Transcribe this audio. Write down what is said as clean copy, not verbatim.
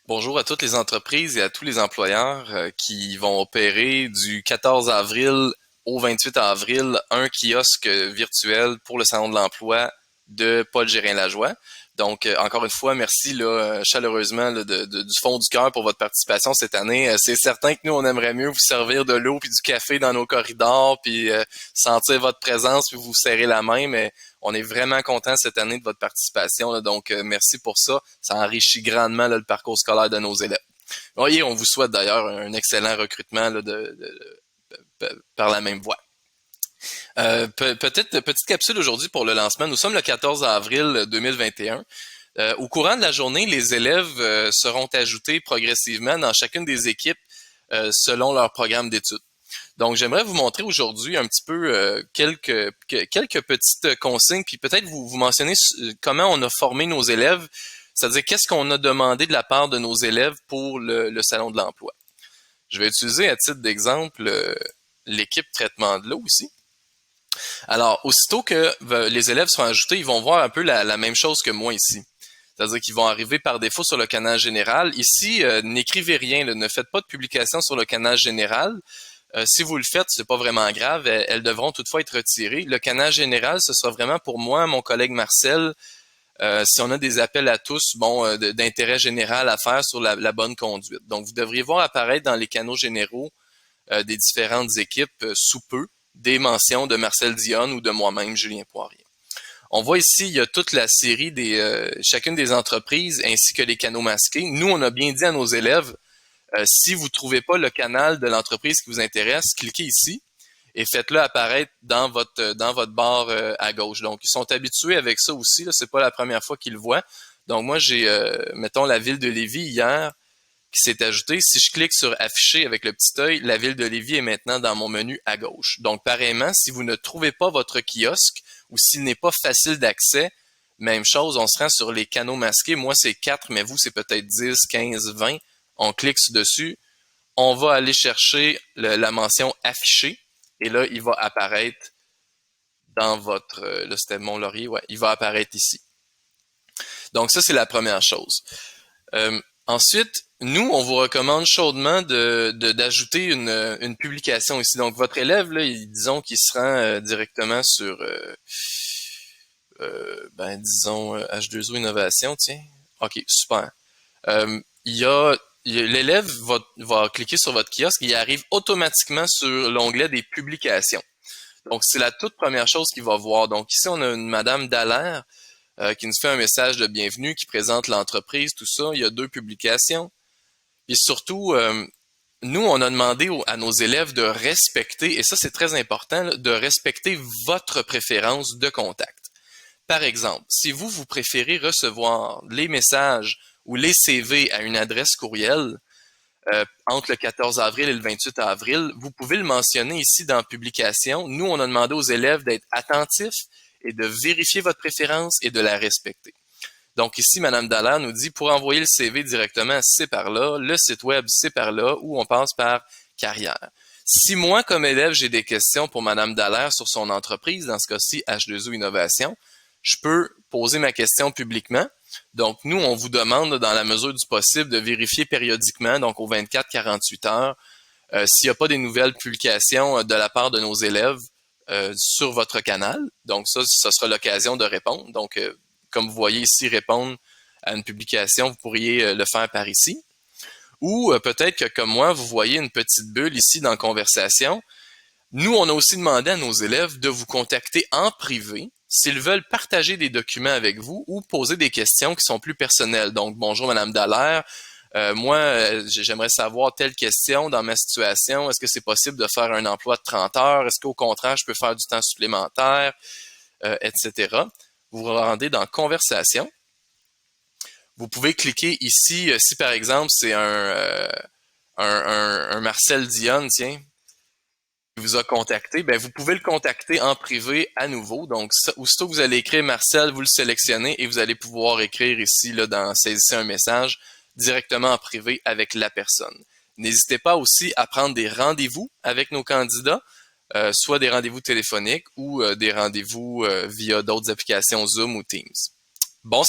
Bonjour à toutes les entreprises et à tous les employeurs qui vont opérer du 14 avril au 28 avril un kiosque virtuel pour le Salon de l'emploi de Paul Gérin-Lajoie. Donc, encore une fois, merci chaleureusement du fond du cœur pour votre participation cette année. C'est certain que nous, on aimerait mieux vous servir de l'eau puis du café dans nos corridors, puis sentir votre présence puis vous serrer la main, mais on est vraiment content cette année de votre participation. Là, donc, merci pour ça. Ça enrichit grandement le parcours scolaire de nos élèves. Oui, on vous souhaite d'ailleurs un excellent recrutement par la même voie. Peut-être petite capsule aujourd'hui pour le lancement. Nous sommes le 14 avril 2021. Au courant de la journée, les élèves seront ajoutés progressivement dans chacune des équipes selon leur programme d'études. Donc, j'aimerais vous montrer aujourd'hui un petit peu quelques petites consignes, puis peut-être vous mentionner comment on a formé nos élèves, c'est-à-dire qu'est-ce qu'on a demandé de la part de nos élèves pour le Salon de l'emploi. Je vais utiliser à titre d'exemple l'équipe traitement de l'eau ici. Alors, aussitôt que les élèves seront ajoutés, ils vont voir un peu la même chose que moi ici. C'est-à-dire qu'ils vont arriver par défaut sur le canal général. Ici, n'écrivez rien, là, ne faites pas de publication sur le canal général. Si vous le faites, c'est pas vraiment grave. Elles devront toutefois être retirées. Le canal général, ce sera vraiment pour moi, mon collègue Marcel, si on a des appels à tous, d'intérêt général à faire sur la bonne conduite. Donc, vous devriez voir apparaître dans les canaux généraux des différentes équipes sous peu des mentions de Marcel Dionne ou de moi-même, Julien Poirier. On voit ici, il y a toute la série chacune des entreprises ainsi que les canaux masqués. Nous, on a bien dit à nos élèves, si vous ne trouvez pas le canal de l'entreprise qui vous intéresse, cliquez ici et faites-le apparaître dans votre barre à gauche. Donc, ils sont habitués avec ça aussi. Ce n'est pas la première fois qu'ils le voient. Donc, moi, j'ai, mettons, la ville de Lévis hier qui s'est ajoutée. Si je clique sur afficher avec le petit œil, la ville de Lévis est maintenant dans mon menu à gauche. Donc, pareillement, si vous ne trouvez pas votre kiosque ou s'il n'est pas facile d'accès, même chose, on se rend sur les canaux masqués. Moi, c'est 4, mais vous, c'est peut-être 10, 15, 20. On clique dessus. On va aller chercher la mention afficher. Et là, il va apparaître dans votre... là, c'était Mont-Laurier. Ouais, il va apparaître ici. Donc, ça, c'est la première chose. Ensuite, nous, on vous recommande chaudement d'ajouter une publication ici. Donc, votre élève, là, disons qu'il se rend directement sur, disons, H2O Innovation, tiens. OK, super. L'élève va cliquer sur votre kiosque et il arrive automatiquement sur l'onglet des publications. Donc, c'est la toute première chose qu'il va voir. Donc, ici, on a une Madame Dallaire qui nous fait un message de bienvenue, qui présente l'entreprise, tout ça. Il y a 2 publications. Et surtout, nous, on a demandé à nos élèves de respecter, et ça, c'est très important, là, de respecter votre préférence de contact. Par exemple, si vous préférez recevoir les messages ou les CV à une adresse courriel entre le 14 avril et le 28 avril, vous pouvez le mentionner ici dans Publication. Nous, on a demandé aux élèves d'être attentifs et de vérifier votre préférence et de la respecter. Donc ici, Mme Dallaire nous dit, pour envoyer le CV directement, c'est par là, le site web, c'est par là, ou on passe par carrière. Si moi, comme élève, j'ai des questions pour Mme Dallaire sur son entreprise, dans ce cas-ci, H2O Innovation, je peux poser ma question publiquement. Donc, nous, on vous demande, dans la mesure du possible, de vérifier périodiquement, donc aux 24-48 heures, s'il n'y a pas des nouvelles publications de la part de nos élèves sur votre canal. Donc, ça sera l'occasion de répondre. Donc, comme vous voyez ici, répondre à une publication, vous pourriez le faire par ici. Ou peut-être que, comme moi, vous voyez une petite bulle ici dans Conversation. Nous, on a aussi demandé à nos élèves de vous contacter en privé s'ils veulent partager des documents avec vous ou poser des questions qui sont plus personnelles. Donc, bonjour Madame Dallaire, j'aimerais savoir telle question dans ma situation. Est-ce que c'est possible de faire un emploi de 30 heures? Est-ce qu'au contraire, je peux faire du temps supplémentaire, etc. Vous vous rendez dans Conversation. Vous pouvez cliquer ici, si par exemple c'est un Marcel Dionne, tiens, qui vous a contacté, ben vous pouvez le contacter en privé à nouveau. Donc, aussitôt que vous allez écrire Marcel, vous le sélectionnez et vous allez pouvoir écrire ici, là, dans Saisissez un message, directement en privé avec la personne. N'hésitez pas aussi à prendre des rendez-vous avec nos candidats, soit des rendez-vous téléphoniques ou des rendez-vous via d'autres applications Zoom ou Teams. Bon